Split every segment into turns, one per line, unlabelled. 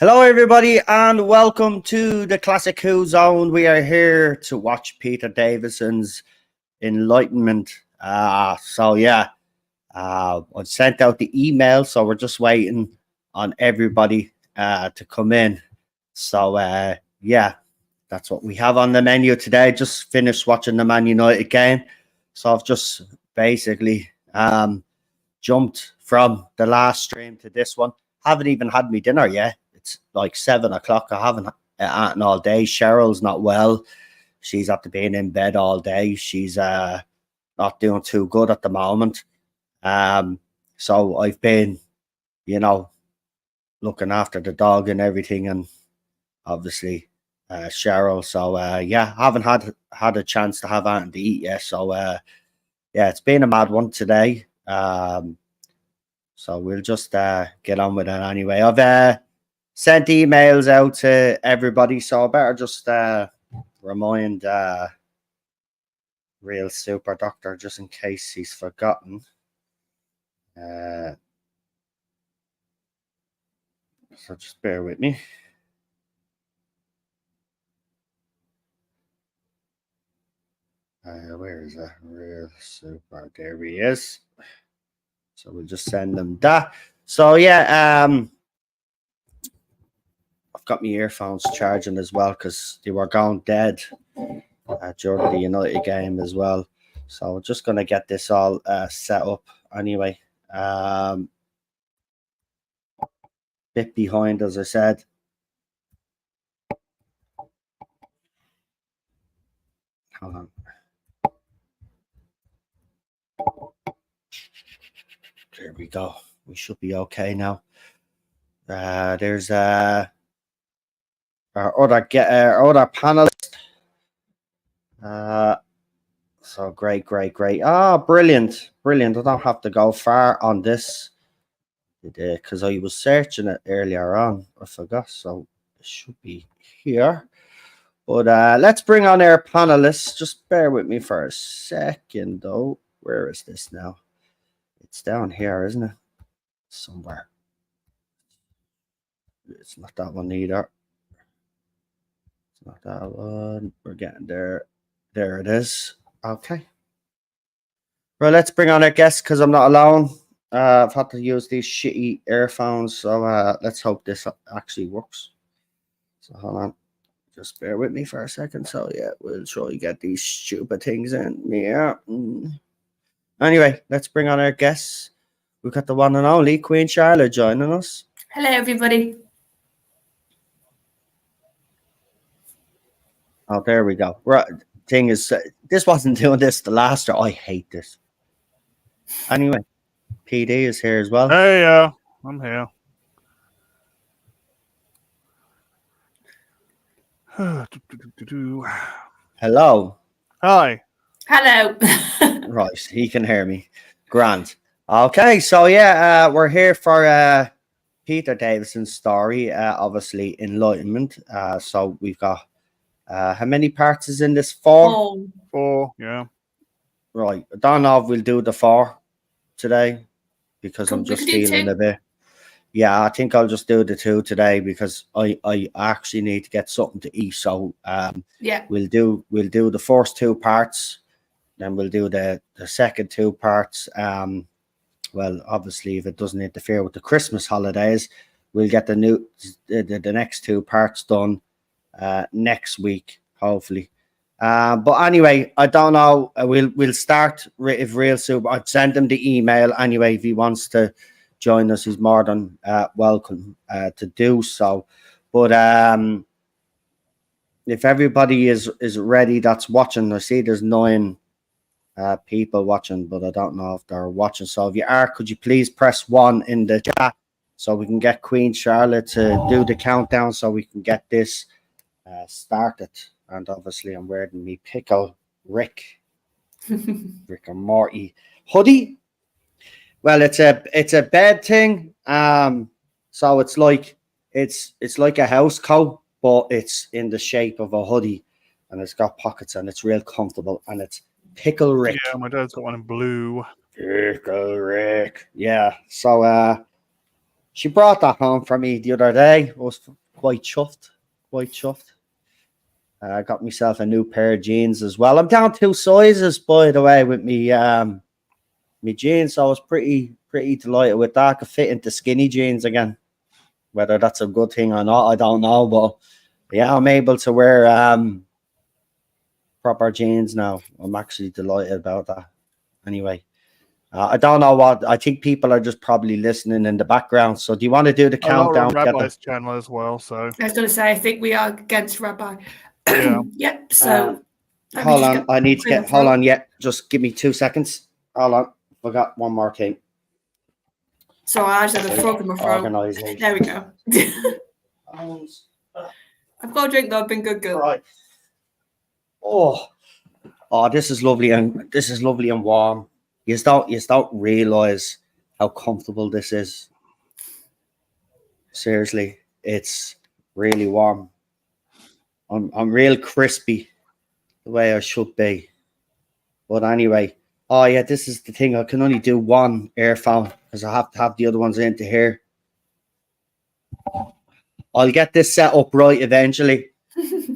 Hello, everybody, and welcome to the Classic Who Zone. We are here to watch Peter Davison's Enlightenment. I sent out the email, so we're just waiting on everybody to come in. So, that's what we have on the menu today. Just finished watching the Man United game, so I've just basically jumped from the last stream to this one. Haven't even had my dinner yet. It's like 7 o'clock. I haven't eaten all day. Cheryl's not well. She's after being in bed all day. She's not doing too good at the moment. So I've been, looking after the dog and everything, and obviously Cheryl. So haven't had a chance to have anything to eat yet. So it's been a mad one today. So we'll just get on with it anyway. I've sent emails out to everybody, so I better just remind Real Super Doctor just in case he's forgotten. So just bear with me. Where is that? Real Super? There he is. So we'll just send them that. So I've got my earphones charging as well because they were going dead during the United game as well. So we're just going to get this all set up anyway. Bit behind, as I said. Hold on. There we go. We should be okay now. There's our other panelist. So great. Brilliant. I don't have to go far on this because I was searching it earlier on. I forgot, so it should be here. But let's bring on our panelists. Just bear with me for a second, though. Where is this now? It's down here, isn't it? Somewhere. It's not that one either. It's not that one. We're getting there. There it is. Okay. Well, let's bring on our guests because I'm not alone. I've had to use these shitty earphones, so let's hope this actually works. So hold on. Just bear with me for a second. So we'll try to get these stupid things in. Yeah. Anyway, let's bring on our guests. We've got the one and only Queen Charlotte joining us.
Hello, everybody.
Oh, there we go. Right. Thing is, this wasn't doing this the last year. I hate this. Anyway, PD is here as well.
Hey, I'm here.
Hello.
Hi.
Hello.
Right, he can hear me. Grand. Okay, so we're here for Peter Davison's story, obviously Enlightenment. So we've got how many parts is in this? 4?
4, yeah.
Right. I don't know if we'll do the 4 today because I'm just feeling a bit. Yeah, I think I'll just do the 2 today because I actually need to get something to eat. So we'll do the first 2 parts, then we'll do the second 2 parts. Well, obviously, if it doesn't interfere with the Christmas holidays, we'll get the next 2 parts done next week, hopefully. But anyway, I don't know. We'll start if Real Super. I'd send him the email anyway if he wants to join us. He's more than welcome to do so. But if everybody is ready, that's watching. I see there's 9 people watching, but I don't know if they're watching. So if you are, could you please press 1 in the chat so we can get Queen Charlotte to do the countdown so we can get this started. And obviously I'm wearing me Pickle Rick and Morty hoodie. Well, it's a bed thing. So it's like a house coat, but it's in the shape of a hoodie, and it's got pockets and it's real comfortable, and it's Pickle Rick.
Yeah, my dad's got one in blue.
Pickle Rick. Yeah. So She brought that home for me the other day. I was quite chuffed. Quite chuffed. I got myself a new pair of jeans as well. I'm down 2 sizes, by the way, with me jeans. So I was pretty delighted with that. I could fit into skinny jeans again. Whether that's a good thing or not, I don't know. But yeah, I'm able to wear proper jeans now. I'm actually delighted about that. Anyway, I don't know what. I think people are just probably listening in the background. So do you want to do the
A lot
countdown
on
together?
Rabbi's channel as well. So
I was going to say, I think we are against Rabbi.
yeah.
Yep. So let me
Hold
just
on.
get
I need to
clear
get.
my
Hold
throat.
on. Yeah, just give me 2 seconds. Hold on. Forgot one more thing.
So I just had a frog in my throat.
Organisation.
There we go. I've got a drink though. I've been good, girl.
Right. Oh, this is lovely and warm. You don't realize how comfortable this is. Seriously, it's really warm. I'm real crispy the way I should be. But anyway, oh yeah, this is the thing. I can only do one earphone because I have to have the other ones into here. I'll get this set up right eventually.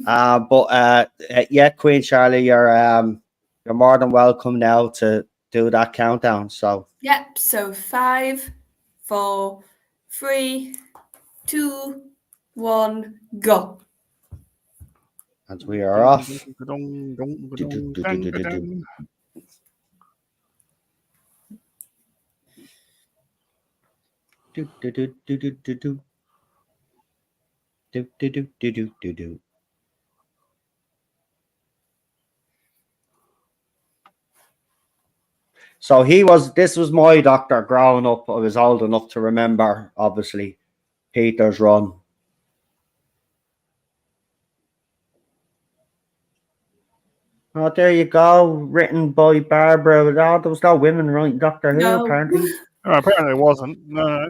Yeah, Queen Charlie, you're more than welcome now to do that countdown. So
Yep. So 5, 4, 3, 2, 1, go.
and we are off. So this was my doctor growing up. I was old enough to remember, obviously, Peter's Run. Oh, there you go. Written by Barbara. Oh, there was no women writing Doctor Who,
No.
apparently.
Oh, apparently it wasn't. No.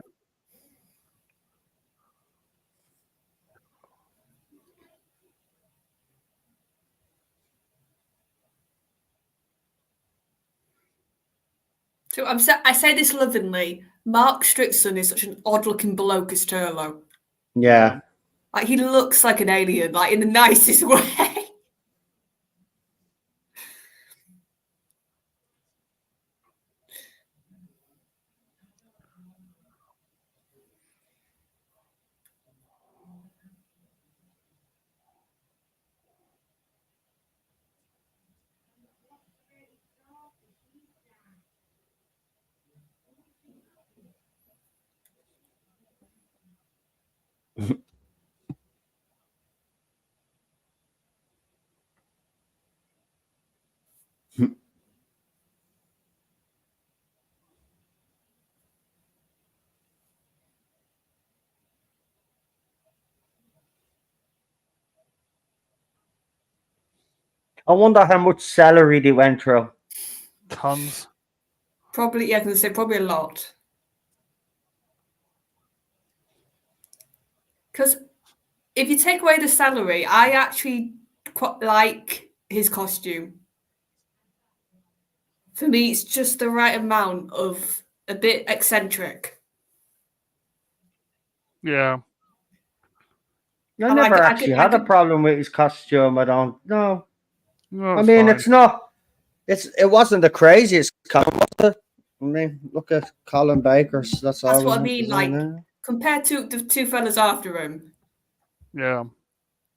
So I say this lovingly. Mark Strickson is such an odd-looking bloke as Turlo.
Yeah.
Like he looks like an alien, like in the nicest way.
I wonder how much celery they went through.
Tons.
Probably, yeah, I can say probably a lot. Because if you take away the salary, I actually quite like his costume. For me, it's just the right amount of a bit eccentric.
Yeah.
I never actually had a problem with his costume. I don't know.
No,
I mean,
fine.
it's not. It wasn't the craziest costume, was it? I mean, look at Colin Baker's. That's
what I mean. Like compared to the two fellas after him.
Yeah.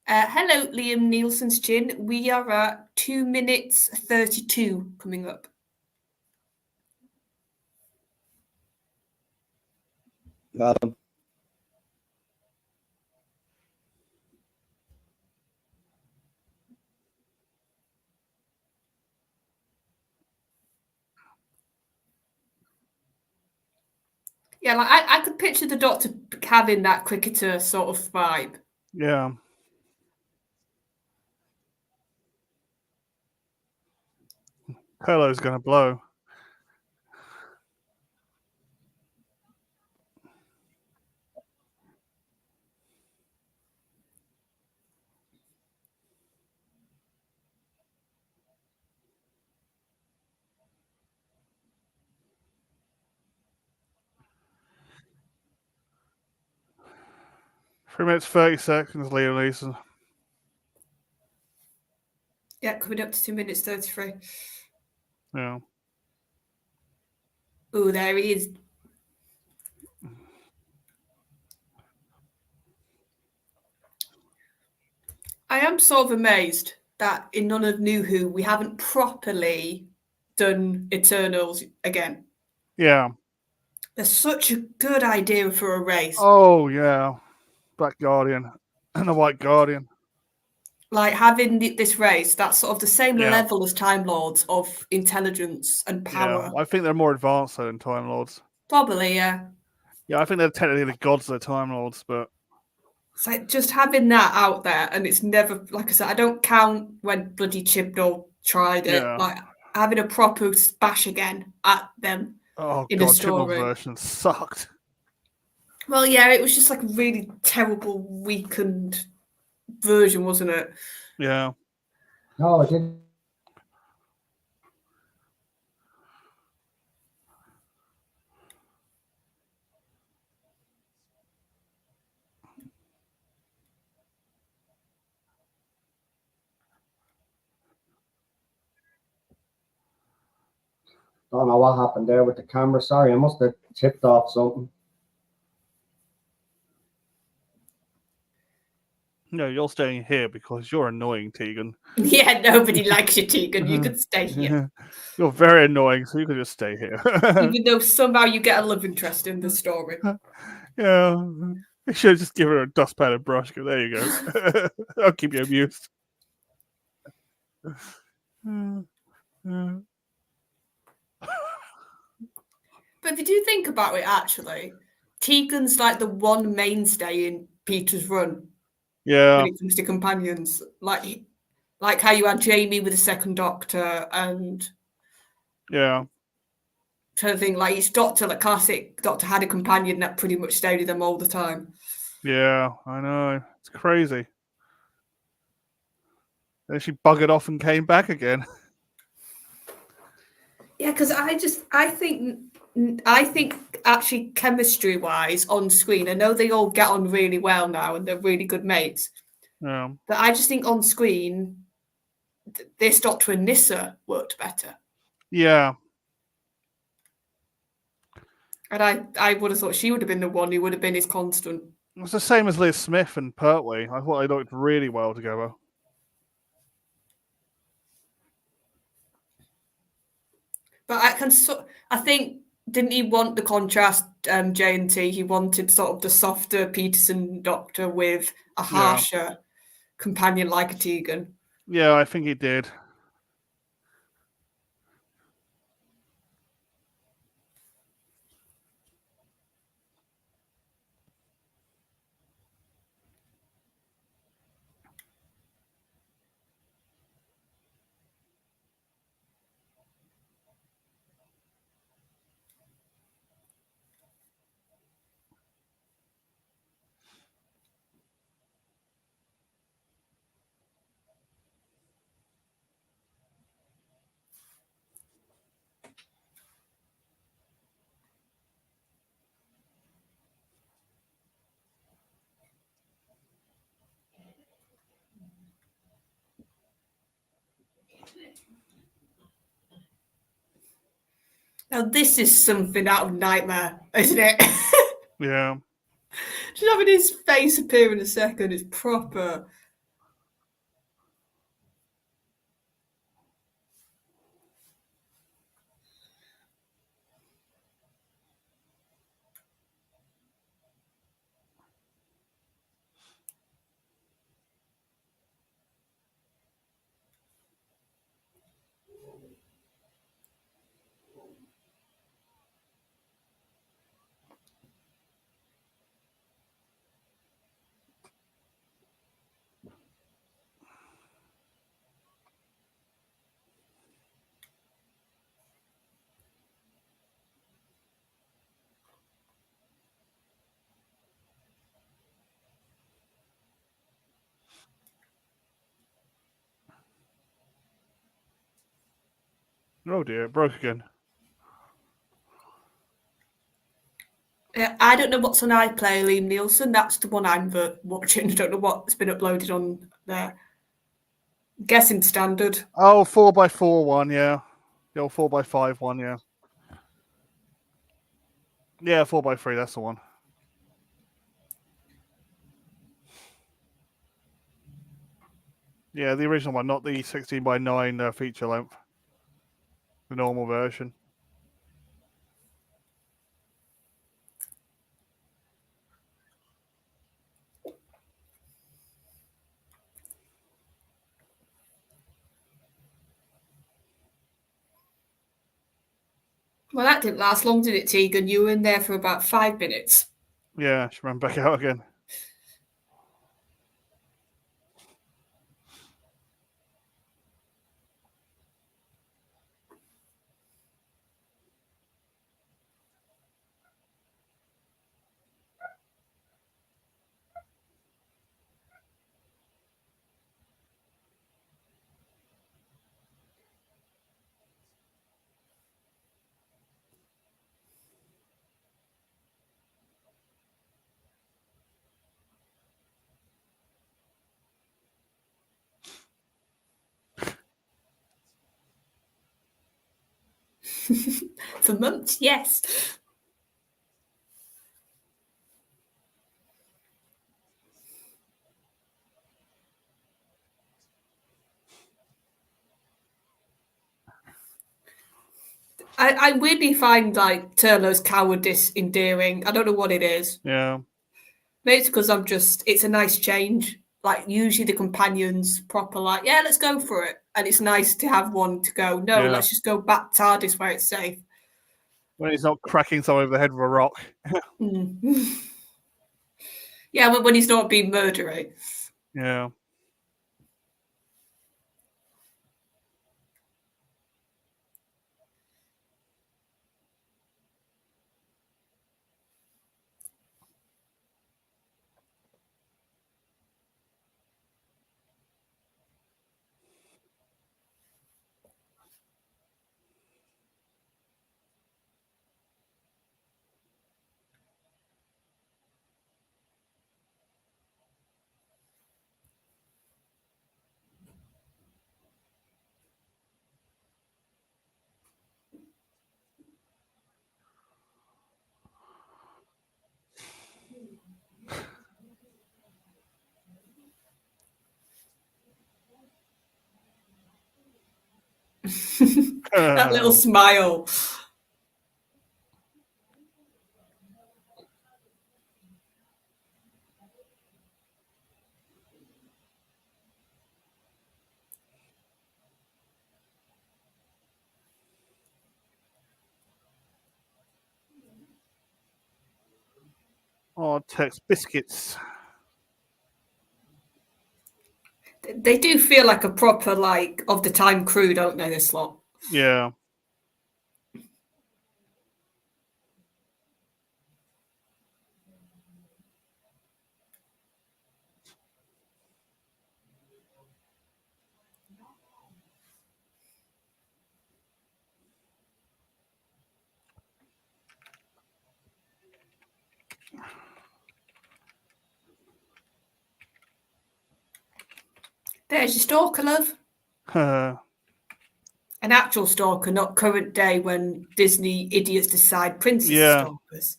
Hello, Liam Nielsen's chin. We are at 2 minutes 32 coming up. Yeah, like I could picture the Doctor having that cricketer sort of vibe.
Yeah. Hello's gonna blow. 3 minutes 30 seconds, Liam Neeson.
Yeah, coming up to 2 minutes 33.
Yeah.
Oh, there he is. I am sort of amazed that in none of New Who we haven't properly done Eternals again.
Yeah.
They're such a good idea for a race.
Oh, yeah. Black Guardian and the White Guardian.
Like having this race that's sort of the same
Yeah.
level as Time Lords of intelligence and power.
Yeah. I think they're more advanced though than Time Lords.
Probably, yeah.
Yeah, I think they're technically the gods of the Time Lords, but
It's like just having that out there, and it's never, like I said, I don't count when bloody Chibnall tried it.
yeah.
Like having a proper bash again at them
Oh
in a
god, Chibnall's
story.
version sucked.
Well, yeah, it was just like a really terrible, weakened version, wasn't it?
Yeah.
No, I didn't. Don't know what happened there with the camera. Sorry, I must have tipped off something.
No, you're staying here because you're annoying, Tegan.
Yeah, nobody likes you, Tegan. You can stay here.
You're very annoying, so you can just stay here.
Even though somehow you get a love interest in the story.
Yeah. You should just give her a dustpan and brush. Go, there you go. I'll keep you amused.
But if you do think about it, actually, Tegan's like the one mainstay in Peter's run
Yeah.
when it comes to companions. Like how you had Jamie with the second Doctor and
Yeah.
trying to think, like each Doctor, like classic Doctor had a companion that pretty much stayed with them all the time.
Yeah, I know. It's crazy. Then she buggered off and came back again.
Yeah, because I think actually chemistry wise on screen, I know they all get on really well now and they're really good mates.
Yeah.
But I just think on screen, this Doctor and Nyssa worked better.
Yeah.
And I would have thought she would have been the one who would have been his constant.
It's the same as Liz Smith and Pertwee. I thought they looked really well together.
But I think didn't he want the contrast, J&T? He wanted sort of the softer Peterson Doctor with a harsher companion like a Tegan.
Yeah, I think he did.
Now this is something out of Nightmare, isn't it?
Yeah.
Just having his face appear in a second is proper.
Oh dear, it broke again.
I don't know what's on iPlayer, Liam Nielsen. That's the one I'm watching. I don't know what's been uploaded on there. Guessing standard.
Oh, 4x4 one, yeah. The old 4x5 one, yeah. Yeah, 4x3, that's the one. Yeah, the original one, not the 16x9 feature length. The normal version.
Well, that didn't last long, did it, Tegan? You were in there for about 5 minutes.
Yeah, she ran back out again.
For months, yes. I weirdly find like Turlo's cowardice endearing. I don't know what it is.
Yeah.
Maybe it's because it's a nice change. Like usually the companions proper like, yeah, let's go for it. And it's nice to have one to go, no, let's just go back TARDIS where it's safe.
When he's not cracking someone over the head with a rock.
Yeah, when he's not being murdery.
Yeah.
That little smile.
Oh, Tex biscuits.
They do feel like a proper, like, of the time crew, don't they, this lot?
Yeah.
There's your stalker, love. An actual stalker, not current day when Disney idiots decide princess stalkers.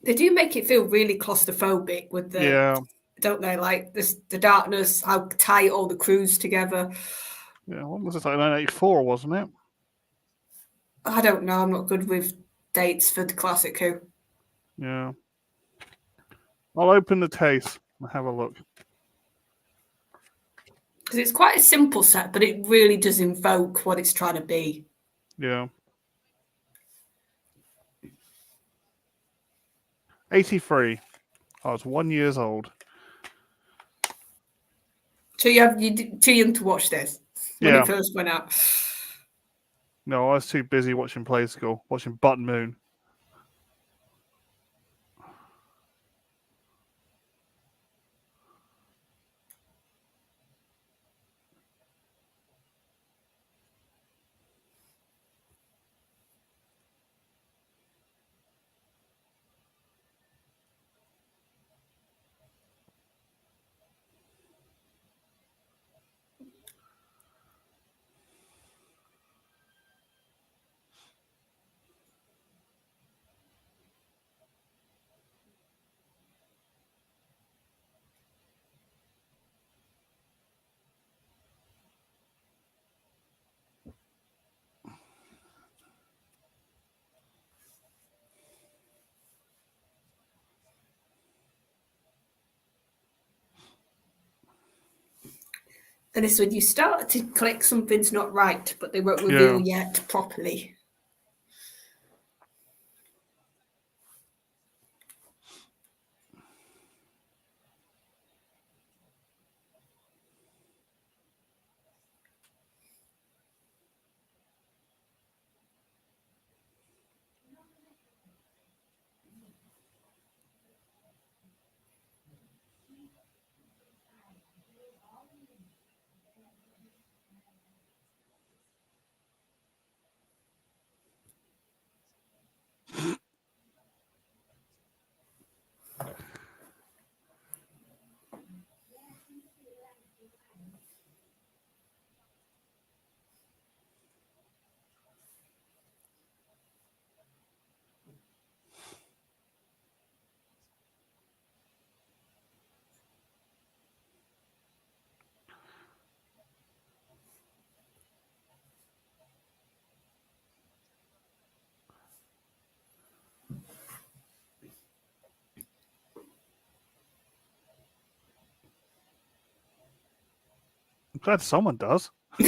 They do make it feel really claustrophobic with don't they? Like this, the darkness, how tight all the crew's together.
Yeah, what was it, like 1984, wasn't it?
I don't know. I'm not good with dates for the classic Who.
Yeah. I'll open the case and have a look.
Because it's quite a simple set, but it really does invoke what it's trying to be.
Yeah. 83. I was 1 year old.
So you too young to watch this when it first went out.
No, I was too busy watching Play School, watching Button Moon.
And it's when you start to click something's not right, but they won't reveal yet properly.
I'm glad someone does.
I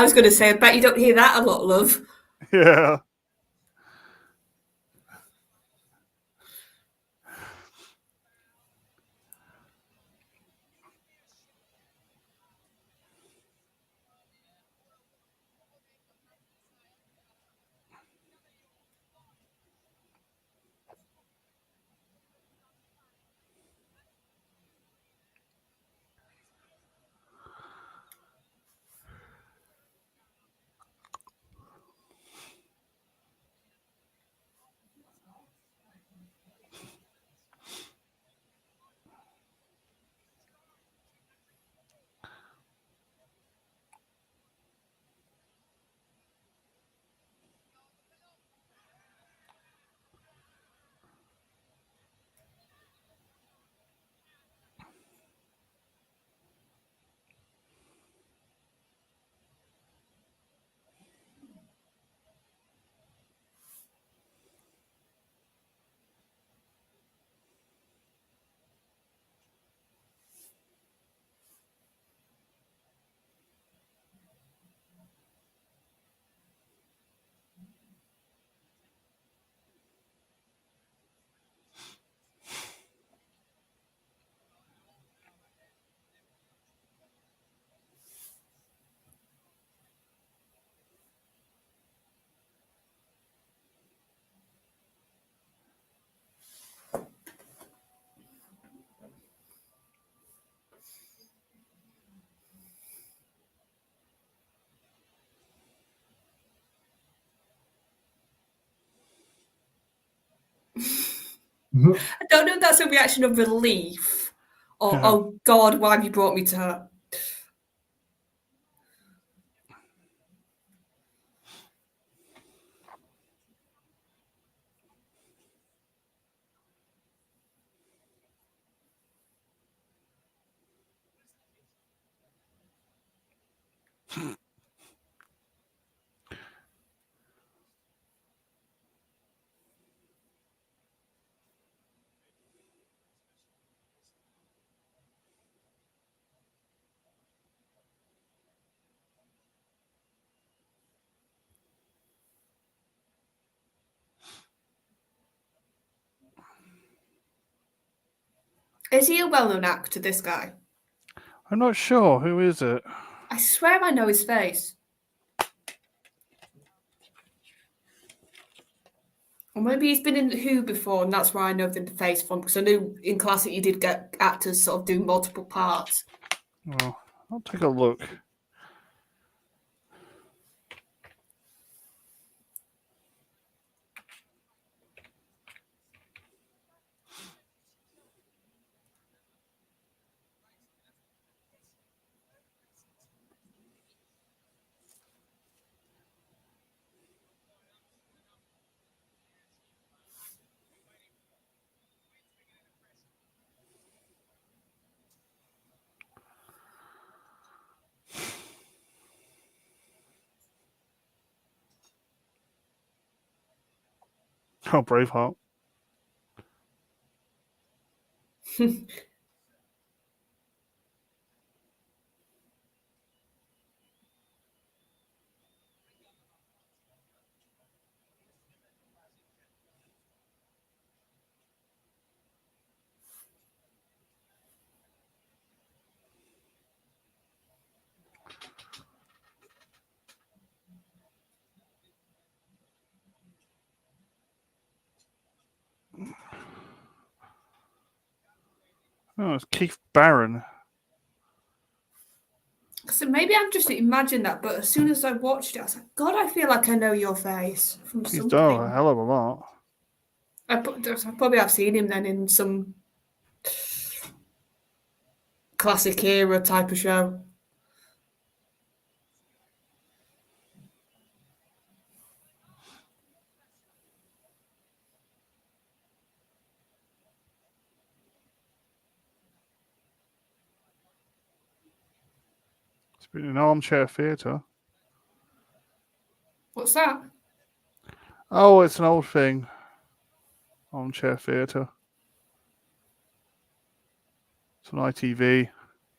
was going to say, I bet you don't hear that a lot, love.
Yeah.
I don't know if that's a reaction of relief or, oh God, why have you brought me to her? Is he a well-known actor, this guy?
I'm not sure. Who is it?
I swear I know his face. Or maybe he's been in Who before, and that's where I know the face from, because I knew in classic you did get actors sort of doing multiple parts.
Well, I'll take a look. Oh, Braveheart. Oh, it's Keith Barron.
So maybe I'm just imagining that, but as soon as I watched it, I was like, God, I feel like I know your face from
He's
something.
done a hell of a lot.
I probably have seen him then in some classic era type of show.
It's been in Armchair Theatre.
What's that?
Oh, it's an old thing. Armchair Theatre. It's on ITV.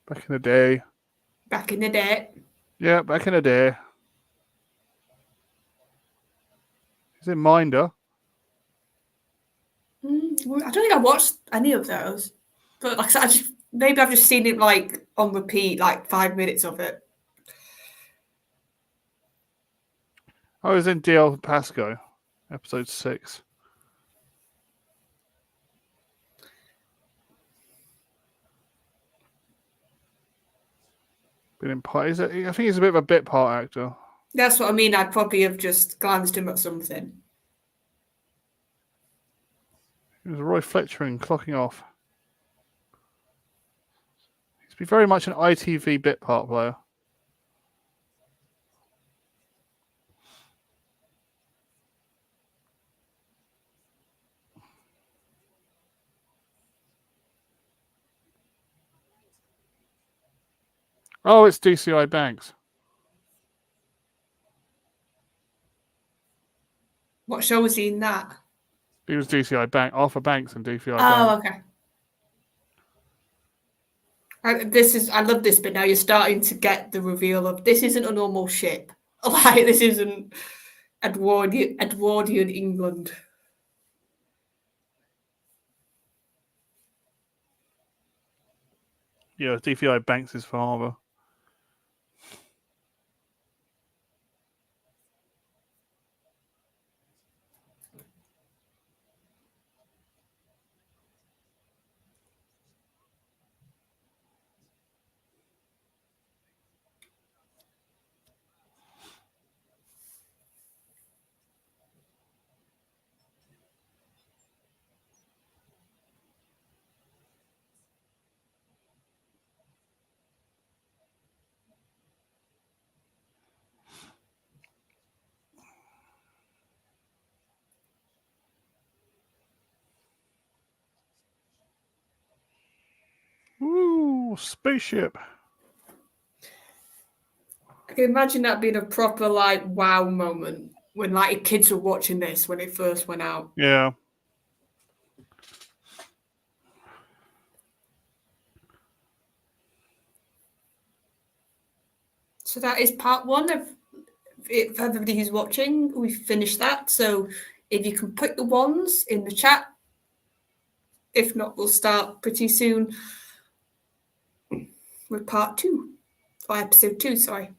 Back in the day.
Back in the day.
Yeah, back in the day. Is it Minder?
I don't think I watched any of those, but like I said, maybe I've just seen it like on repeat, like 5 minutes of it.
I was in DL Pasco, episode 6. Been in part. I think he's a bit of a bit part actor.
That's what I mean. I'd probably have just glanced him at something.
It was Roy Fletcher in Clocking Off. He's been very much an ITV bit part player. Oh, it's DCI Banks.
What show was he in that?
He was DCI Bank, Arthur Banks and DCI
Oh,
Banks.
okay. I love this bit now. You're starting to get the reveal of this isn't a normal ship. Like this isn't Edwardian England.
Yeah, DCI Banks' father. Ooh, spaceship.
I can imagine that being a proper like wow moment when like kids were watching this when it first went out.
Yeah.
So that is part one of it for everybody who's watching. We've finished that. So if you can put the ones in the chat If not, we'll start pretty soon with part 2. Or episode 2, sorry.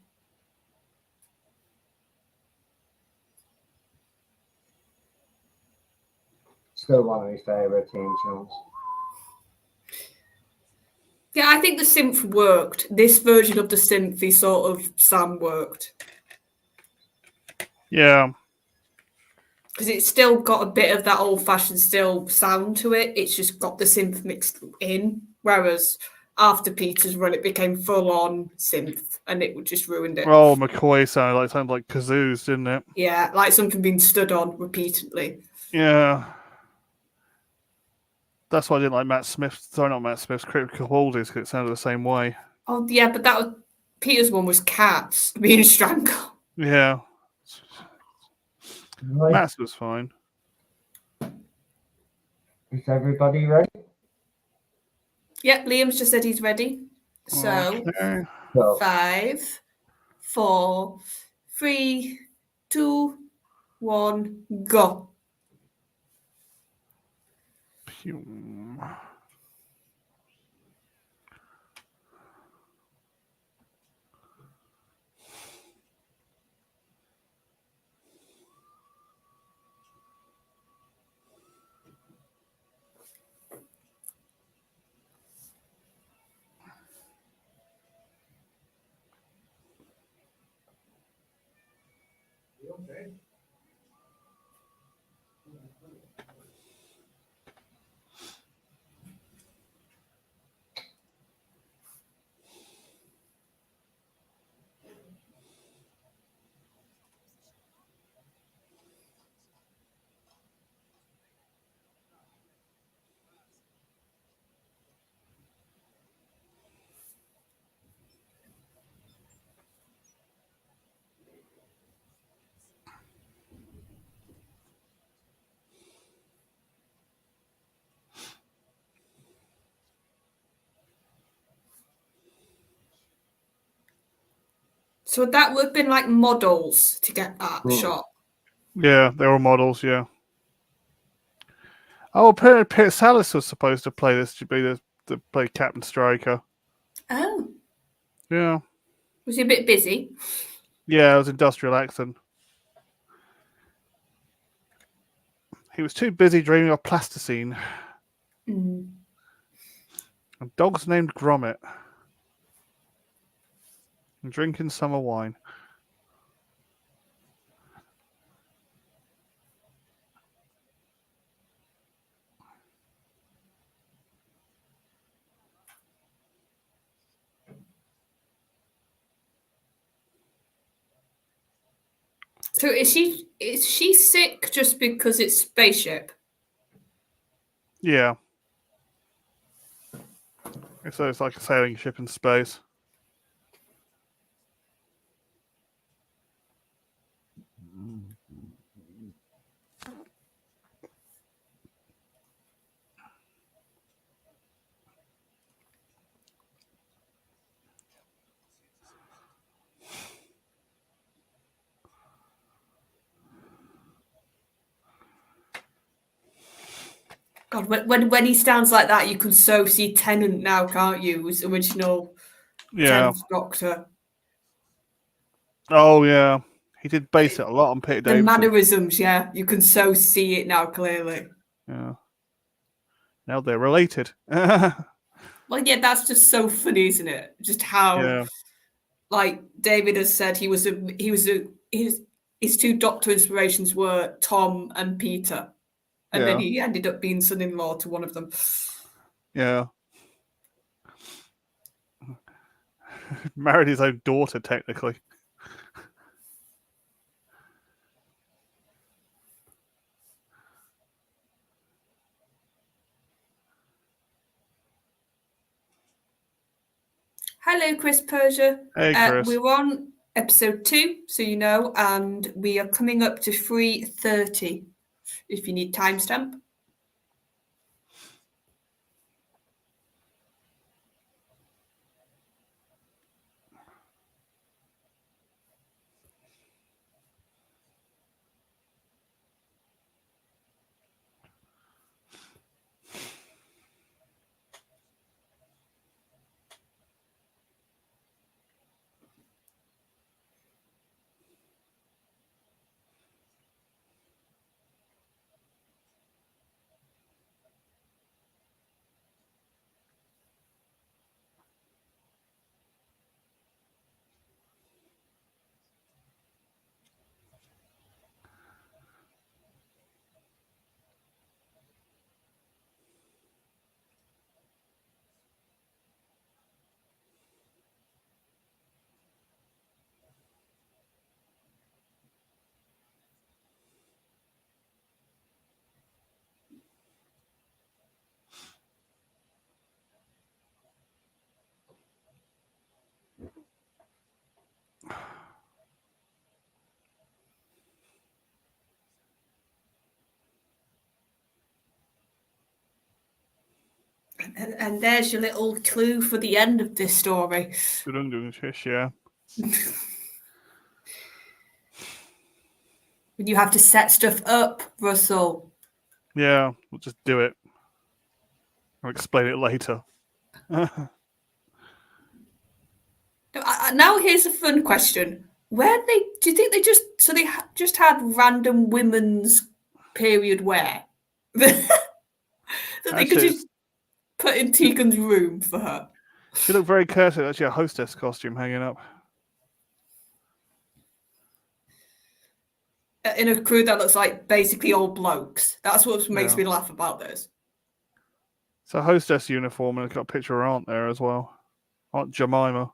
Still one of my favourite theme songs.
Yeah, I think the synth worked. This version of the synthy sort of Sam worked.
Yeah.
Because it's still got a bit of that old-fashioned still sound to it. It's just got the synth mixed in. Whereas after Peter's run, it became full-on synth, and it just ruined it.
Oh, McCoy sounded like kazoos, didn't it?
Yeah, like something being stood on repeatedly.
Yeah. That's why I didn't like Matt Smith. Sorry, not Matt Smith's Critical Oldies, because it sounded the same way.
Oh, yeah, but that was Peter's one was cats being strangled.
Yeah.
Right.
Matt's was fine.
Is everybody ready?
Yep, Liam's just said he's ready. So,
Okay.
5, 4, 3, 2, 1, go.
Pew.
So that would have been like models to get that shot.
Yeah, they were models, yeah. Oh, Peter Salis was supposed to play this, to be the play Captain Striker.
Oh.
Yeah.
Was he a bit busy?
Yeah, it was industrial accent. He was too busy dreaming of plasticine.
Mm.
And dogs named Gromit. And drinking summer wine.
So is she sick just because it's spaceship?
Yeah. So it's like a sailing ship in space.
God, when he stands like that, you can so see Tennant now, can't you? His original 10th Doctor.
Oh, yeah. He did base it a lot on Peter
The
Davison.
mannerisms, yeah. You can so see it now clearly.
Yeah. Now they're related.
Well, yeah, that's just so funny, isn't it? Just how, like David has said, his 2 Doctor inspirations were Tom and Peter. And then he ended up being son-in-law to one of them.
Yeah. Married his own daughter, technically.
Hello, Chris Persia.
Hey, Chris.
We're on episode 2, so you know, and we are coming up to 3:30. If you need timestamp. And there's your little clue for the end of this story.
Yeah.
When you have to set stuff up, Russell.
Yeah, we'll just do it. I'll explain it later.
Now here's a fun question. Where do you think they just had random women's period wear that they could just put in Tegan's room for her?
She looked very cursive. Actually, a hostess costume hanging up.
In a crew that looks like basically all blokes. That's what makes me laugh about this.
It's a hostess uniform, and it's got a picture of her aunt there as well. Aunt Jemima.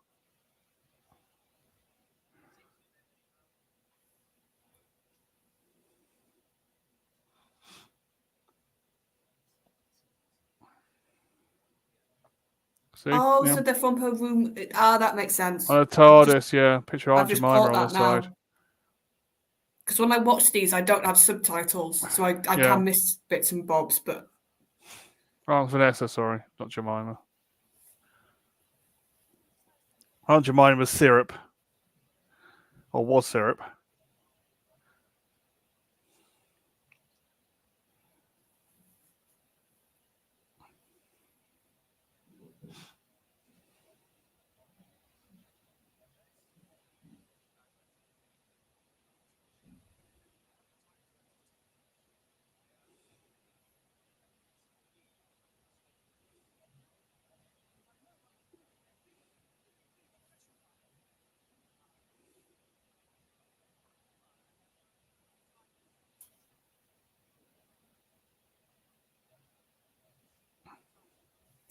See?
So they're from her room. That makes sense.
On a TARDIS, yeah. Picture of Aunt
I've just
Jemima
caught
on the
that
side.
Because when I watch these, I don't have subtitles, so I can miss bits and bobs. But
Aunt Vanessa, sorry, not Jemima. Aunt Jemima was syrup. Or was syrup.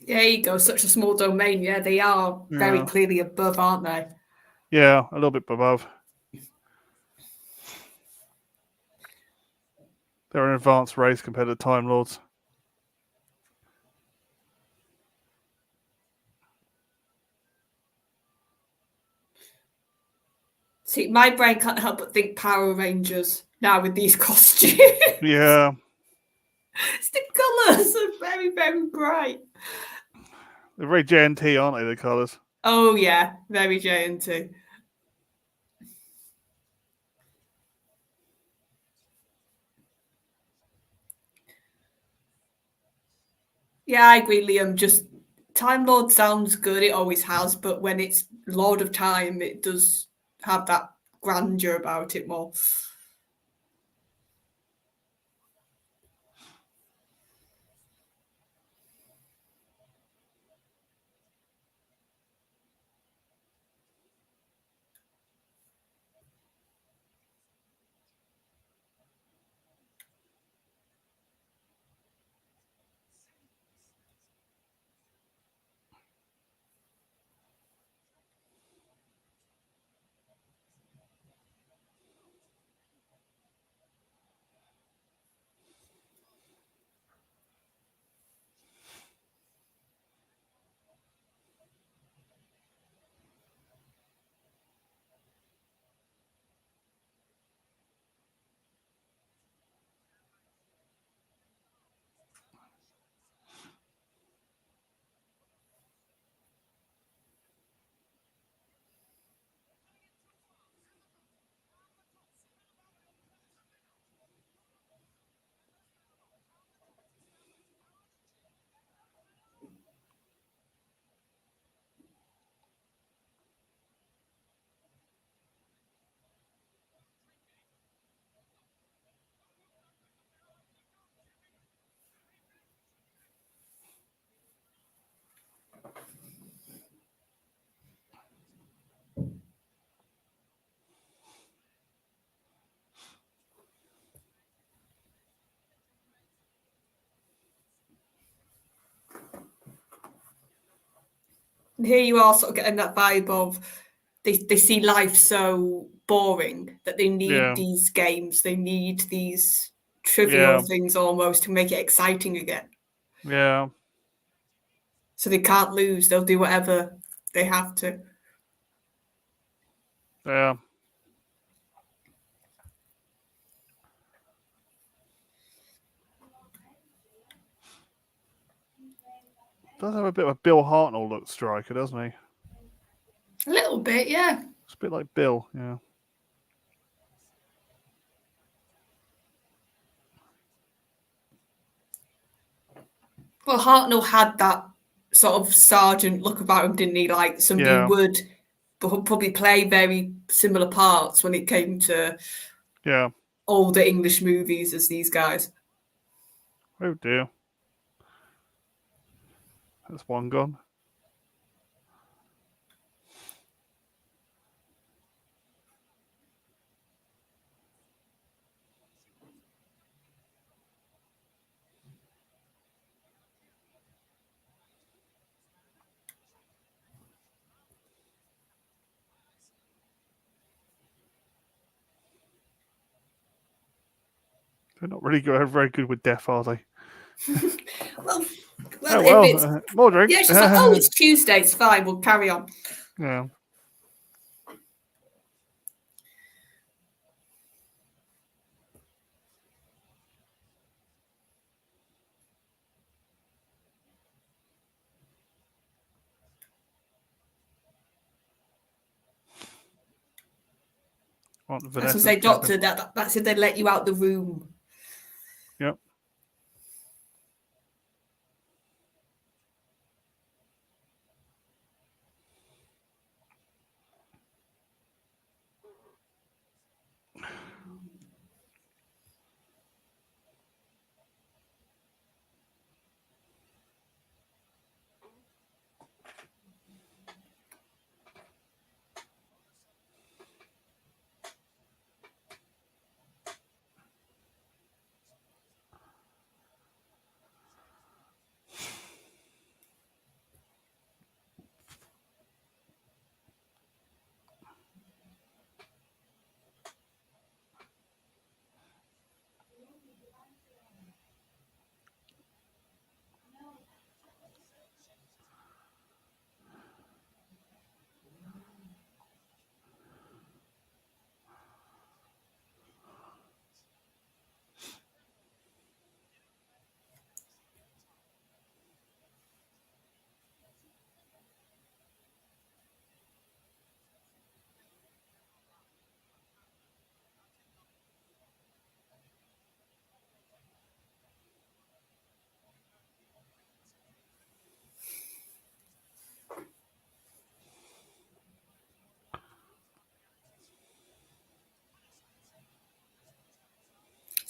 there you go, such a small domain. Yeah, they are very clearly above, aren't they?
Yeah, a little bit above. They're an advanced race compared to Time Lords.
See, my brain can't help but think Power Rangers now with these costumes.
Yeah.
It's the colours are very, very bright.
They're very JNT, aren't they, the colours?
Oh, yeah, very JNT. Yeah, I agree, Liam. Just Time Lord sounds good. It always has. But when it's Lord of Time, it does have that grandeur about it more. And here you are sort of getting that vibe of they see life so boring that they need these games. They need these trivial things almost to make it exciting again.
Yeah.
So they can't lose. They'll do whatever they have to.
Yeah. does have a bit of a Bill Hartnell look, Striker, doesn't he?
A little bit, yeah.
It's a bit like Bill, yeah.
Well, Hartnell had that sort of sergeant look about him, didn't he? Like somebody who would probably play very similar parts when it came to older English movies as these guys.
Oh dear. That's one gone. They're not really very good with death, are they?
well, if it's
more drinks.
Yeah, it's just like, oh, it's Tuesday, it's fine, we'll carry on.
Yeah.
As I say, Doctor, that's if they let you out the room.
Yep.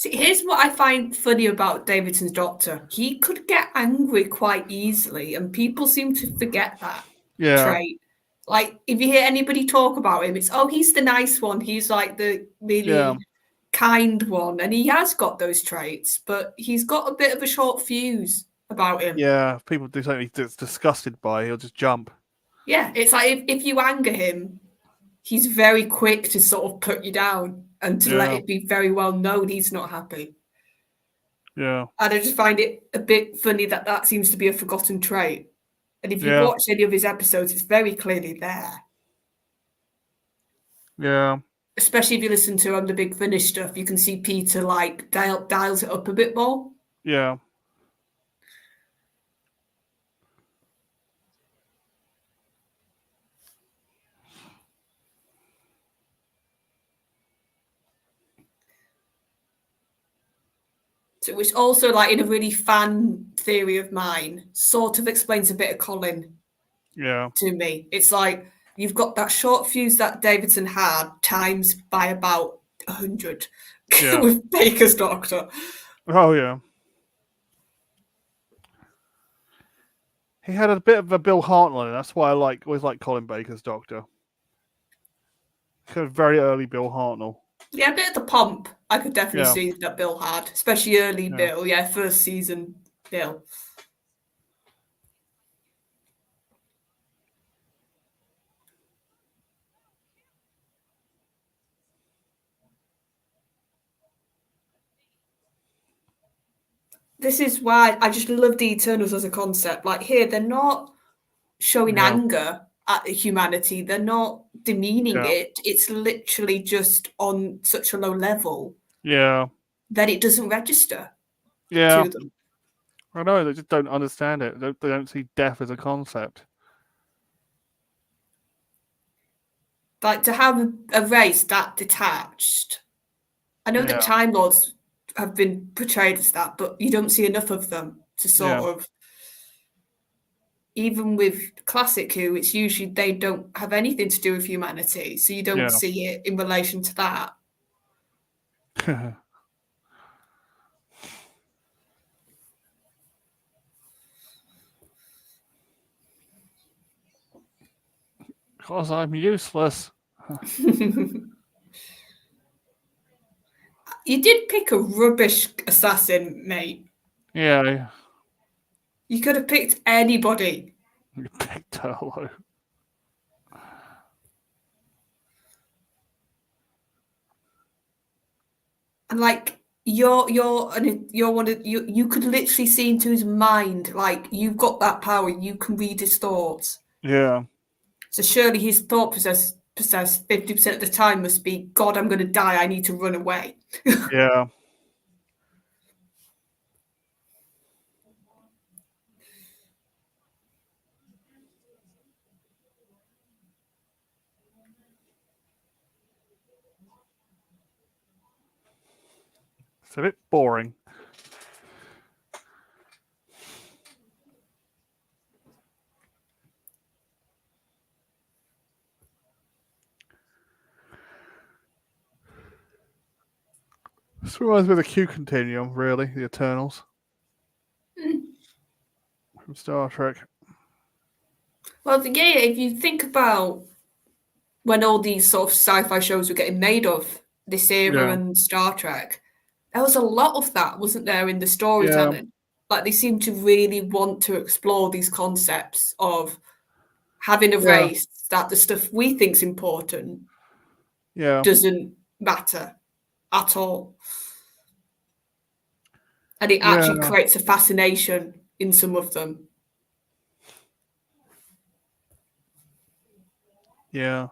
See, here's what I find funny about Davidson's Doctor. He could get angry quite easily, and people seem to forget that trait. Like, if you hear anybody talk about him, it's, oh, he's the nice one. He's like the really kind one. And he has got those traits, but he's got a bit of a short fuse about him.
Yeah, if people do something he's disgusted by, he'll just jump.
Yeah, it's like if you anger him, he's very quick to sort of put you down and to let it be very well known he's not happy.
Yeah.
And I just find it a bit funny that that seems to be a forgotten trait. And if you watch any of his episodes, it's very clearly there.
Yeah.
Especially if you listen to the Big Finish stuff, you can see Peter like dials it up a bit more.
Yeah.
So, which also, like in a really fan theory of mine, sort of explains a bit of Colin.
Yeah.
To me, it's like you've got that short fuse that Davidson had times by about 100 with Baker's Doctor.
Oh yeah. He had a bit of a Bill Hartnell, and that's why I always like Colin Baker's Doctor. Kind of very early Bill Hartnell.
Yeah, a bit of the pomp I could definitely see that Bill had, especially early Bill. Yeah, first season Bill. This is why I just love the Eternals as a concept. Like here, they're not showing anger at humanity. They're not demeaning it. It's literally just on such a low level.
Yeah.
That it doesn't register
to
them.
I know, they just don't understand it. They don't see death as a concept.
Like, to have a race that detached. I know that Time Lords have been portrayed as that, but you don't see enough of them to sort of. Even with Classic Who, it's usually they don't have anything to do with humanity, so you don't see it in relation to that.
Because I'm useless.
You did pick a rubbish assassin, mate.
Yeah.
You could have picked anybody.
You picked Turlo.
And like you're one of you could literally see into his mind. Like, you've got that power. You can read his thoughts.
Yeah.
So surely his thought process 50% of the time must be, God, I'm going to die. I need to run away.
Yeah. It's a bit boring. This reminds me of the Q Continuum, really, the Eternals. From Star Trek.
Well, yeah, if you think about when all these sort of sci-fi shows were getting made of this era and Star Trek, there was a lot of that, wasn't there, in the storytelling? Like, they seem to really want to explore these concepts of having a race that the stuff we think's important doesn't matter at all. And it actually creates a fascination in some of them.
Yeah.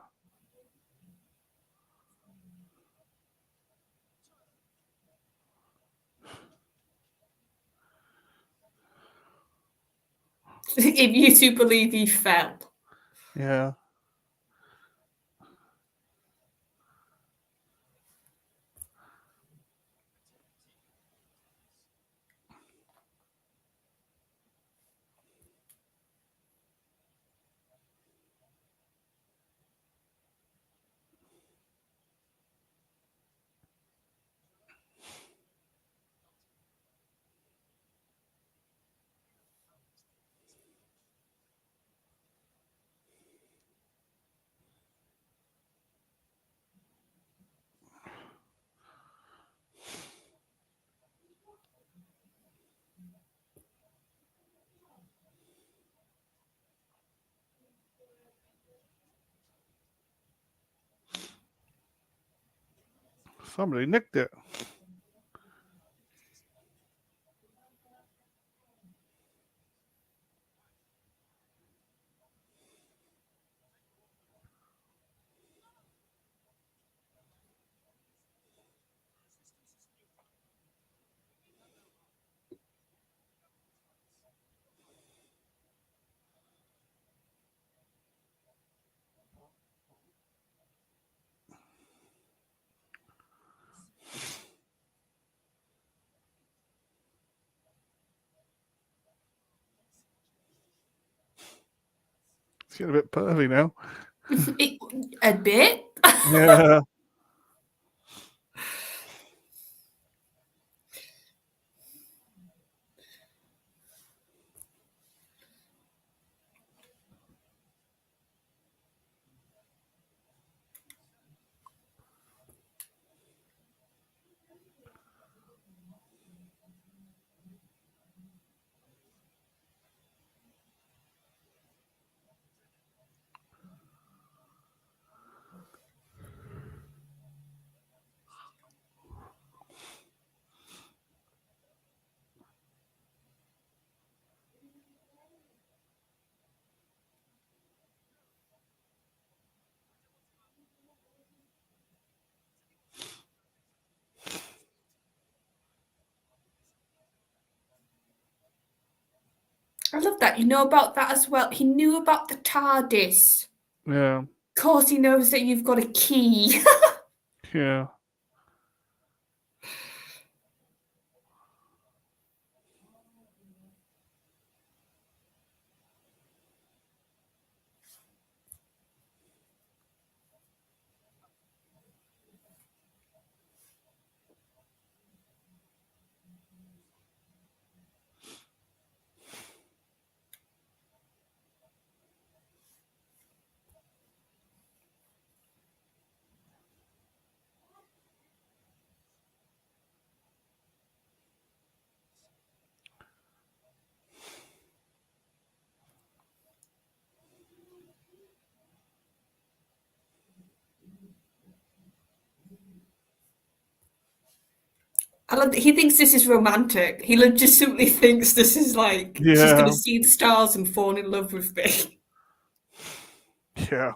If you two believe he fell.
Yeah. Somebody nicked it. It's getting a bit pervy now.
A bit?
Yeah.
I love that. You know about that as well. He knew about the TARDIS.
Yeah.
Of course, he knows that you've got a key.
Yeah.
I love that he thinks this is romantic. He legitimately thinks this is like she's going to see the stars and fall in love with me.
Yeah.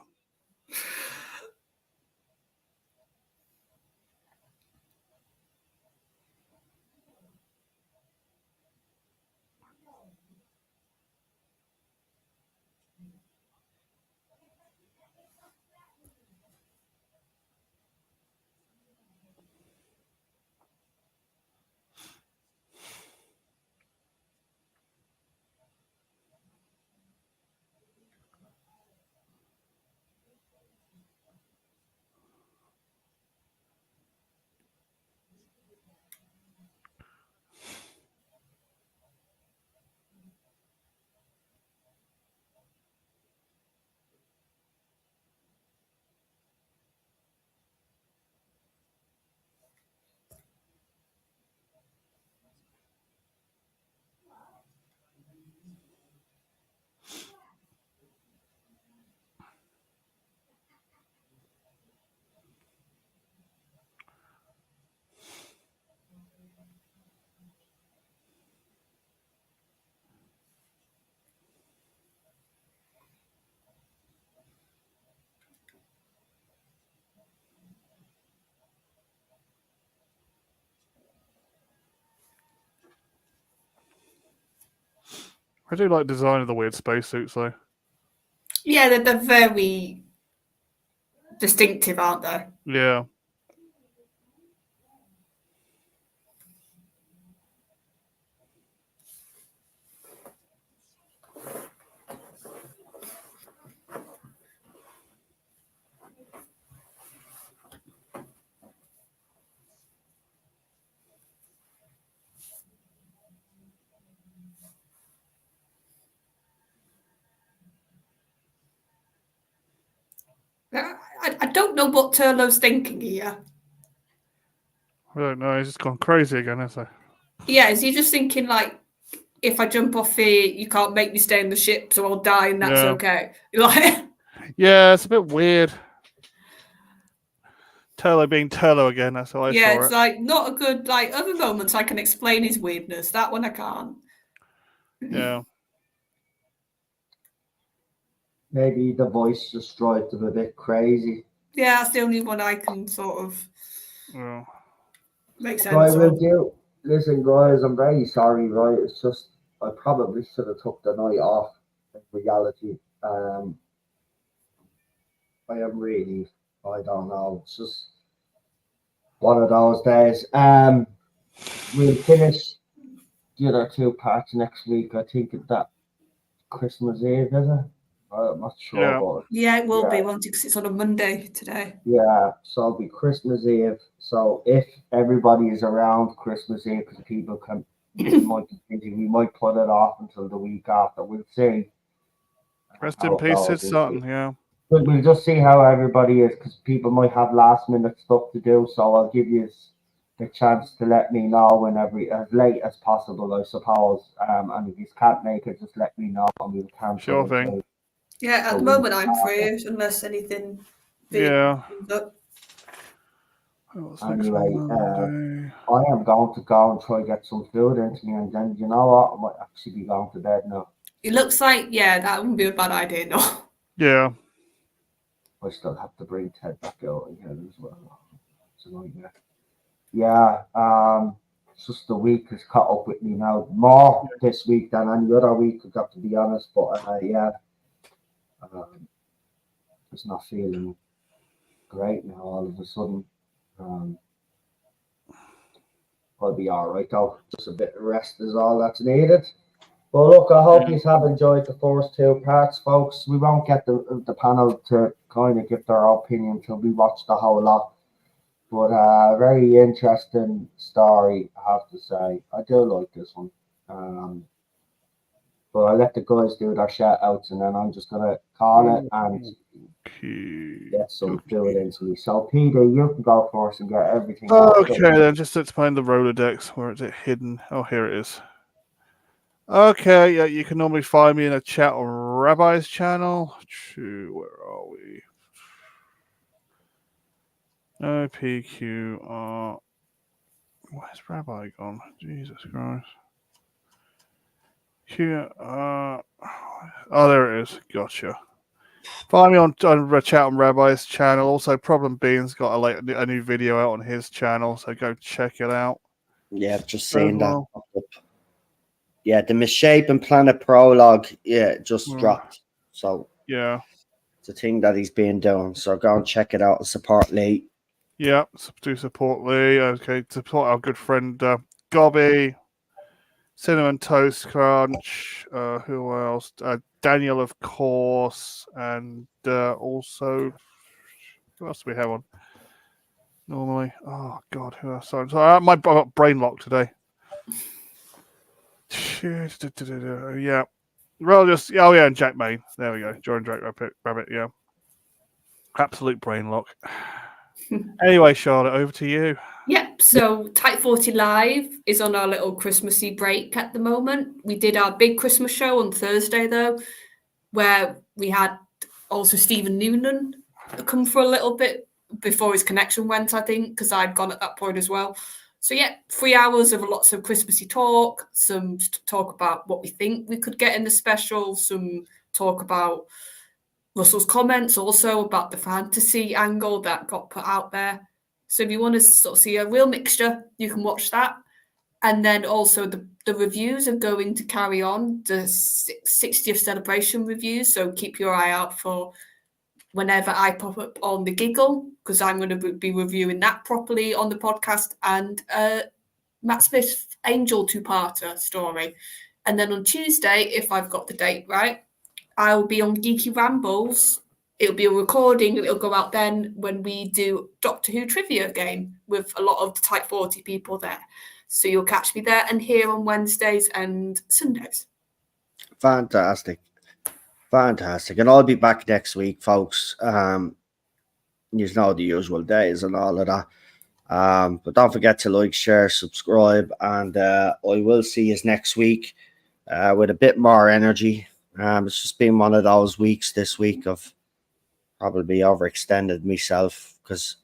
I do like the design of the weird spacesuits, though.
Yeah, they're very distinctive, aren't they?
Yeah.
I don't know what Turlough's thinking here.
I don't know. He's just gone crazy again, hasn't
Yeah, is he just thinking like, if I jump off here, you can't make me stay in the ship, so I'll die, and that's okay. Like,
yeah, it's a bit weird. Turlough being Turlough again. That's how I saw it.
It's like not a good like. Other moments I can explain his weirdness. That one I can't.
Yeah.
Maybe the voice just drives them a bit crazy.
Yeah, that's the only one I can sort of make sense of.
Listen, guys, I'm very sorry, right? It's just I probably should have took the night off. In reality, I am really, I don't know. It's just one of those days. We'll finish the other two parts next week. I think that Christmas Eve, is it? I'm not sure, but
yeah, it will be, won't it? Because it's on a Monday today.
Yeah, so it'll be Christmas Eve. So if everybody is around Christmas Eve, because people might be thinking we might put it off until the week after. We'll see.
Rest in peace, Sid Sutton. Yeah.
But we'll just see how everybody is, because people might have last minute stuff to do. So I'll give you the chance to let me know whenever, as late as possible, I suppose. And if you can't make it, just let me know and we'll cancel.
Sure thing.
Yeah, at the moment I'm free, unless anything big comes up.
Anyway, I am going to go and try to get some food into me, and then you know what? I might actually be going to bed now.
It looks like, that wouldn't be a bad idea, no.
Yeah.
I still have to bring Ted back out again as well. It's a nightmare. Yeah. It's just the week has caught up with me now. More this week than any other week, I've got to be honest. But just not feeling great now all of a sudden. I'll be all right though. Just a bit of rest is all that's needed. But look, I hope you have enjoyed the first 2 parts, folks. We won't get the panel to kind of give their opinion until we watch the whole lot. But very interesting story, I have to say. I do like this one. But I'll let the guys do their shout outs and then I'm just going to call it and get some food into me. So, Peter, you can go first and get everything.
Okay, then just explain the Rolodex. Where is it hidden? Oh, here it is. Okay, yeah, you can normally find me in a chat on Rabbi's channel. Where are we? OPQR. Where's Rabbi gone? Jesus Christ. Oh, there it is. Gotcha. Find me on chat on Rabbi's channel. Also, Problem Bean's got a new video out on his channel, so go check it out.
Yeah, I've just seen that. Yeah, the Misshapen Planet prologue, just dropped. So
yeah,
it's a thing that he's been doing. So go and check it out and support Lee.
Yeah, do support Lee. Okay, support our good friend Gobby, Cinnamon Toast Crunch. Who else? Daniel, of course, and also who else do we have on? Normally, oh God, who else? Sorry, I got brain lock today. Yeah, well, and Jack Main. There we go. Jordan Drake Rabbit. Yeah, absolute brain lock. Anyway, Charlotte, over to you.
Yep. So Type 40 Live is on our little Christmassy break at the moment. We did our big Christmas show on Thursday, though, where we had also Stephen Noonan come for a little bit before his connection went, I think, because I'd gone at that point as well. So, 3 hours of lots of Christmassy talk, some talk about what we think we could get in the special, some talk about Russell's comments also about the fantasy angle that got put out there. So if you want to sort of see a real mixture, you can watch that. And then also the reviews are going to carry on, the 60th celebration reviews. So keep your eye out for whenever I pop up on the Giggle, because I'm going to be reviewing that properly on the podcast, and Matt Smith's Angel 2-parter story. And then on Tuesday, if I've got the date right, I'll be on Geeky Rambles. It'll be a recording. It'll go out then when we do Doctor Who trivia game with a lot of the Type 40 people there. So you'll catch me there and here on Wednesdays and Sundays.
Fantastic. And I'll be back next week, folks. You know the usual days and all of that. But don't forget to like, share, subscribe, and I will see you next week with a bit more energy. It's just been one of those weeks this week of probably overextended myself because,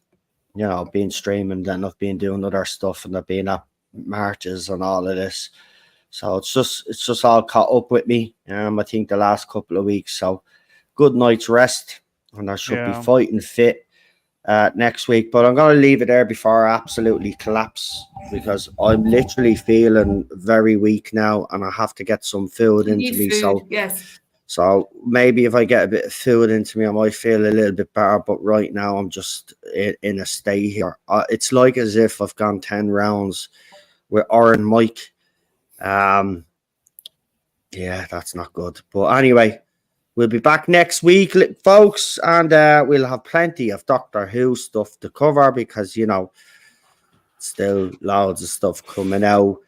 been streaming, then I've been doing other stuff and I've been at marches and all of this. So it's just all caught up with me. I think the last couple of weeks. So good night's rest, and I should be fighting fit next week. But I'm going to leave it there before I absolutely collapse because I'm literally feeling very weak now, and I have to get some food into me. So
yes.
So maybe if I get a bit of food into me, I might feel a little bit better. But right now, I'm just in a state here. It's like as if I've gone 10 rounds with Oren Mike. Yeah, that's not good. But anyway, we'll be back next week, folks, and we'll have plenty of Doctor Who stuff to cover because, still loads of stuff coming out.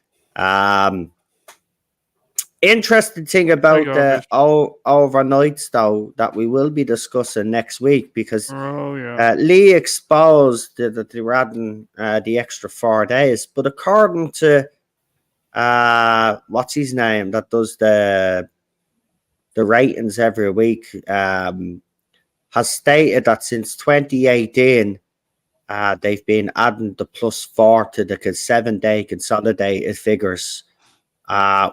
Interesting thing about the overnights, though, that we will be discussing next week because Lee exposed that they were adding the extra 4 days. But according to what's his name that does the ratings every week, has stated that since 2018, they've been adding the +4 to the 7-day consolidated figures.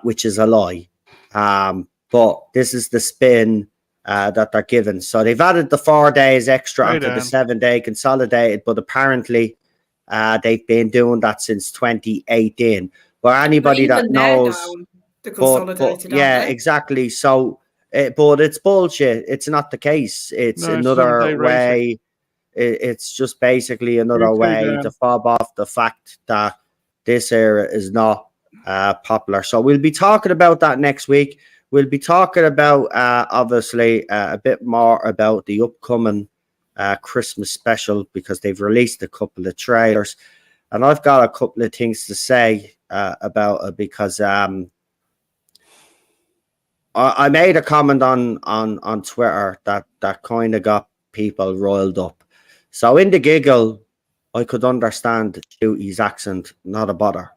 Which is a lie. But this is the spin that they're given. So they've added the 4 days extra onto the 7-day consolidated, but apparently They've been doing that since 2018. But anybody that knows,
the consolidated,
yeah, exactly. So, but it's bullshit. It's not the case. It's another way. It's just basically another way to fob off the fact that this era is not popular. So we'll be talking about that next week. We'll be talking about obviously a bit more about the upcoming Christmas special, because they've released a couple of trailers, and I've got a couple of things to say about it, because I made a comment on Twitter that kind of got people riled up. So in the giggle, I could understand Shooty's accent, not a bother.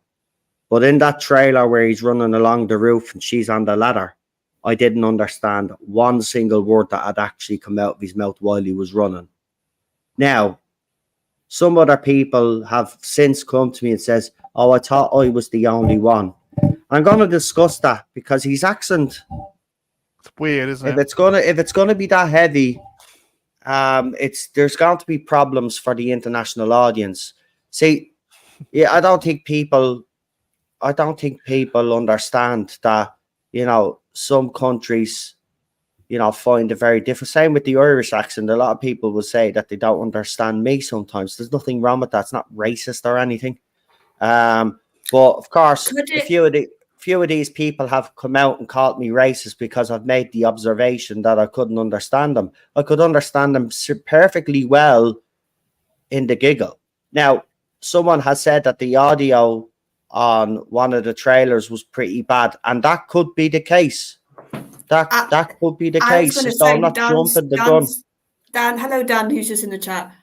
But in that trailer where he's running along the roof and she's on the ladder, I didn't understand one single word that had actually come out of his mouth while he was running. Now, some other people have since come to me and says, "Oh, I thought I was the only one." I'm going to discuss that, because his accent,
it's weird, isn't it?
If it's gonna be that heavy, there's going to be problems for the international audience. See, yeah, I don't think people understand that, some countries, find it very different. Same with the Irish accent. A lot of people will say that they don't understand me sometimes. There's nothing wrong with that. It's not racist or anything. But of course, a few of these people have come out and called me racist because I've made the observation that I couldn't understand them. I could understand them perfectly well in the giggle. Now, someone has said that the audio on one of the trailers was pretty bad, and that could be the case. That could be the case. So I'm not jumping the gun.
Dan, hello, Dan, who's just in the chat.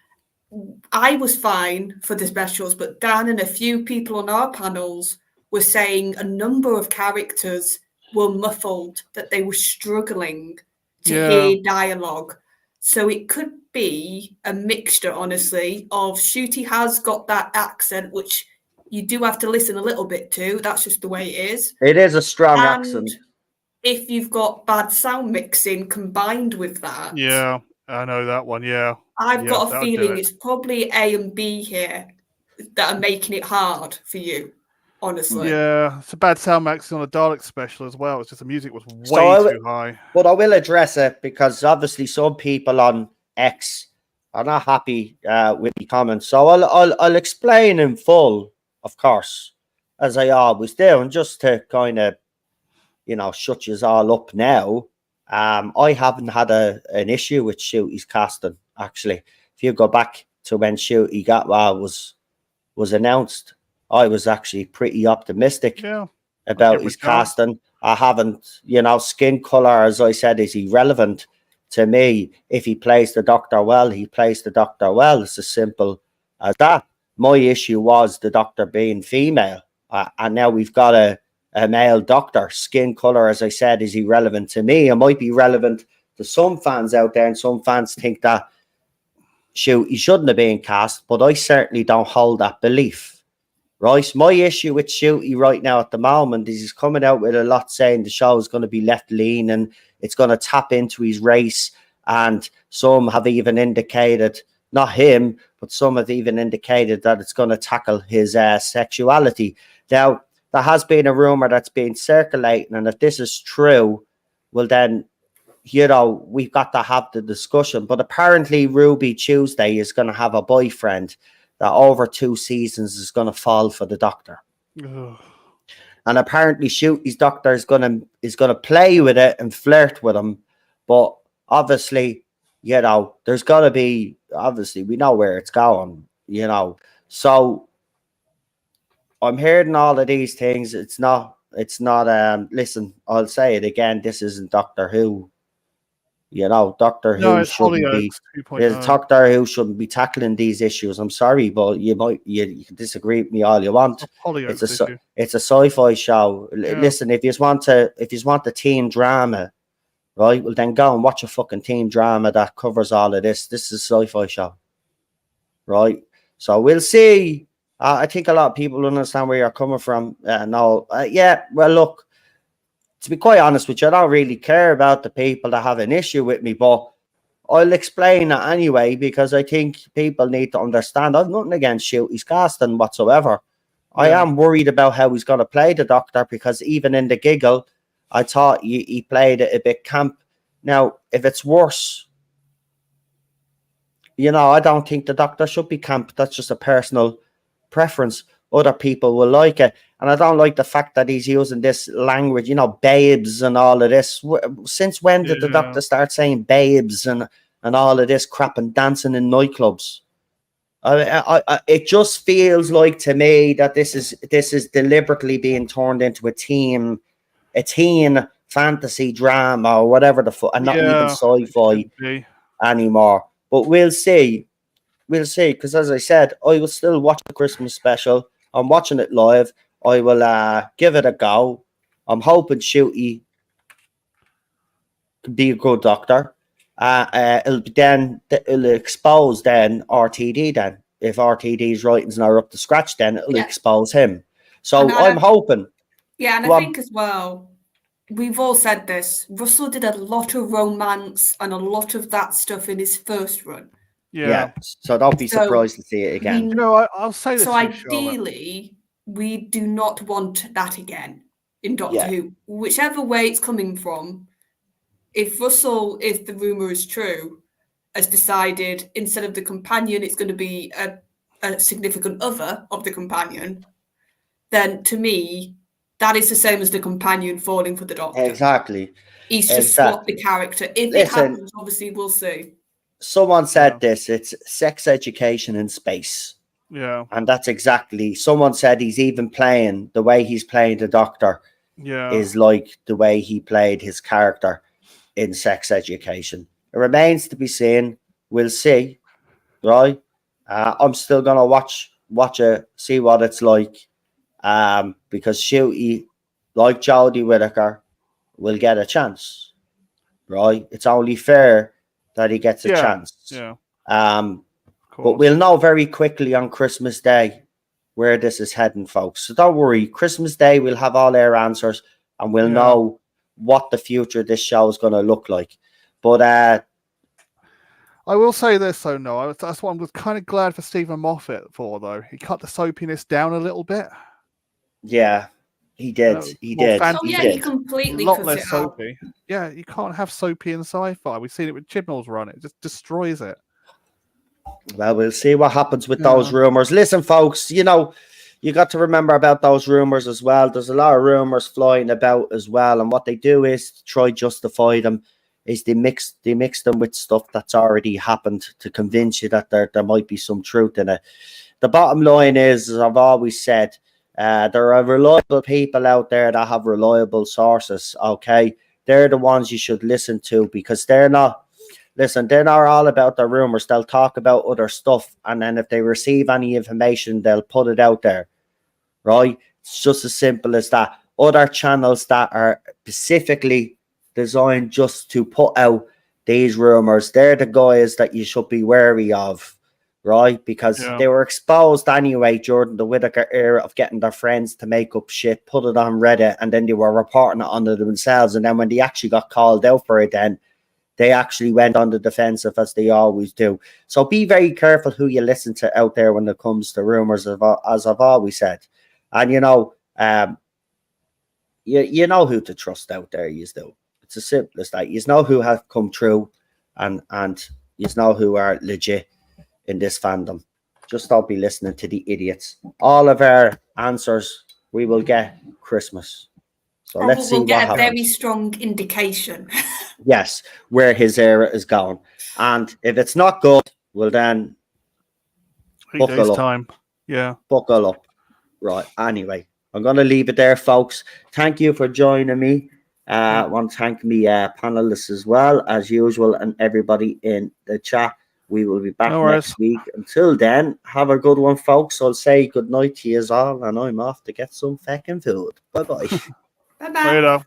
I was fine for the specials, but Dan and a few people on our panels were saying a number of characters were muffled, that they were struggling to hear dialogue. So it could be a mixture, honestly, of Shooty has got that accent, which you do have to listen a little bit to. That's just the way it is.
It is a strong accent.
If you've got bad sound mixing combined with that.
Yeah, I know that one, yeah.
I've got a feeling it's probably A and B here that are making it hard for you, honestly.
Yeah, it's a bad sound mixing on a Dalek special as well. It's just the music was way too high.
But I will address it, because obviously some people on X are not happy with the comments. So I'll explain in full, of course, as I always do, and just to kind of, shut you all up now. I haven't had an issue with Shooty's casting, actually. If you go back to when Shooty was announced, I was actually pretty optimistic about his casting. I haven't, skin color, as I said, is irrelevant to me. If he plays the Doctor well, he plays the Doctor well. It's as simple as that. My issue was the Doctor being female, and now we've got a male Doctor. Skin color, as I said, is irrelevant to me. It might be relevant to some fans out there, and some fans think that he shouldn't have been cast, but I certainly don't hold that belief. Right, my issue with Shooty right now at the moment is he's coming out with a lot saying the show is going to be left lean and it's going to tap into his race, and some have even indicated, not him, but some have even indicated that it's going to tackle his sexuality. Now, there has been a rumor that's been circulating, and if this is true, well then, we've got to have the discussion. But apparently Ruby Tuesday is going to have a boyfriend that over 2 seasons is going to fall for the Doctor.
Ugh.
And apparently Shooty's Doctor is going to play with it and flirt with him. But obviously, there's got to be, obviously, we know where it's going, So I'm hearing all of these things. It's not, listen, I'll say it again. This isn't Doctor Who. Doctor Who shouldn't be. Doctor Who shouldn't be tackling these issues. I'm sorry, but you can disagree with me all you want. It's a sci-fi show. Yeah. Listen, if you want the teen drama, right? Well, then go and watch a fucking teen drama that covers all of this. This is a sci-fi show, right? So we'll see. I think a lot of people understand where you're coming from. Well, look. To be quite honest with you, I don't really care about the people that have an issue with me, but I'll explain it anyway, because I think people need to understand. I've nothing against Shooty's casting whatsoever. I am worried about how he's going to play the Doctor, because even in the giggle, I thought he played it a bit camp. Now, if it's worse, I don't think the Doctor should be camp. That's just a personal preference. Other people will like it. And I don't like the fact that he's using this language, babes and all of this. Since when did the Doctor start saying babes and all of this crap and dancing in nightclubs? It just feels like to me that this is deliberately being turned into a teen fantasy drama or whatever the fuck, and not even sci-fi anymore. But we'll see. Because as I said, I will still watch the Christmas special. I'm watching it live. I will give it a go. I'm hoping Shooty can be a good Doctor. It'll expose then RTD then. If RTD's writings are up to scratch, then it'll expose him. So I'm hoping.
Yeah, and I think as well, we've all said this, Russell did a lot of romance and a lot of that stuff in his first run.
Yeah. So don't be surprised to see it again.
I'll say this.
So ideally, we do not want that again in Doctor Who. Whichever way it's coming from, if Russell, if the rumour is true, has decided instead of the companion, it's going to be a significant other of the companion, then to me, that is the same as the companion falling for the Doctor.
Exactly.
He's just swapped the character. If it happens, obviously, we'll see.
Someone said this, it's sex education in space.
Yeah.
And that's exactly, someone said he's even playing, the way he's playing the Doctor is like the way he played his character in Sex Education. It remains to be seen. We'll see, right? I'm still going to watch it, see what it's like, because Shooty, like Jodie Whittaker, will get a chance, right? It's only fair that he gets a chance.
Yeah.
But we'll know very quickly on Christmas Day where this is heading, folks. So don't worry. Christmas Day, we'll have all our answers and we'll know what the future of this show is going to look like. But
I will say this, though, no. That's what I was kind of glad for Stephen Moffat for, though. He cut the soapiness down a little bit.
Yeah, he did. He did.
He completely cut it
soapy. Out. Yeah, you can't have soapy in sci-fi. We've seen it with Chibnall's run. It just destroys it.
Well, we'll see what happens with those rumors. Listen, folks, you got to remember about those rumors as well. There's a lot of rumors flying about as well. And what they do is to try justify them is they mix them with stuff that's already happened to convince you that there might be some truth in it. The bottom line is, as I've always said, there are reliable people out there that have reliable sources, okay? They're the ones you should listen to because they're not all about the rumors. They'll talk about other stuff, and then if they receive any information, they'll put it out there, right? It's just as simple as that. Other channels that are specifically designed just to put out these rumors, they're the guys that you should be wary of, right? Because they were exposed anyway during the Whittaker era of getting their friends to make up shit, put it on Reddit, and then they were reporting it on themselves. And then when they actually got called out for it, then they actually went on the defensive, as they always do. So be very careful who you listen to out there when it comes to rumors, as I've always said. And you know who to trust out there. You do. It's as simple as that. You know who have come true, and you know who are legit in this fandom. Just don't be listening to the idiots. All of our answers we will get Christmas. So let's see what happens. We'll get a
very strong indication.
Yes, where his era is going. And if it's not good, well then buckle up.
Time. Yeah.
Buckle up. Right. Anyway, I'm going to leave it there, folks. Thank you for joining me. I want to thank me panelists as well, as usual, and everybody in the chat. We will be back next week. Until then, have a good one, folks. I'll say good night to you all, and I'm off to get some fucking food. Bye-bye.
Bye-bye.
Later.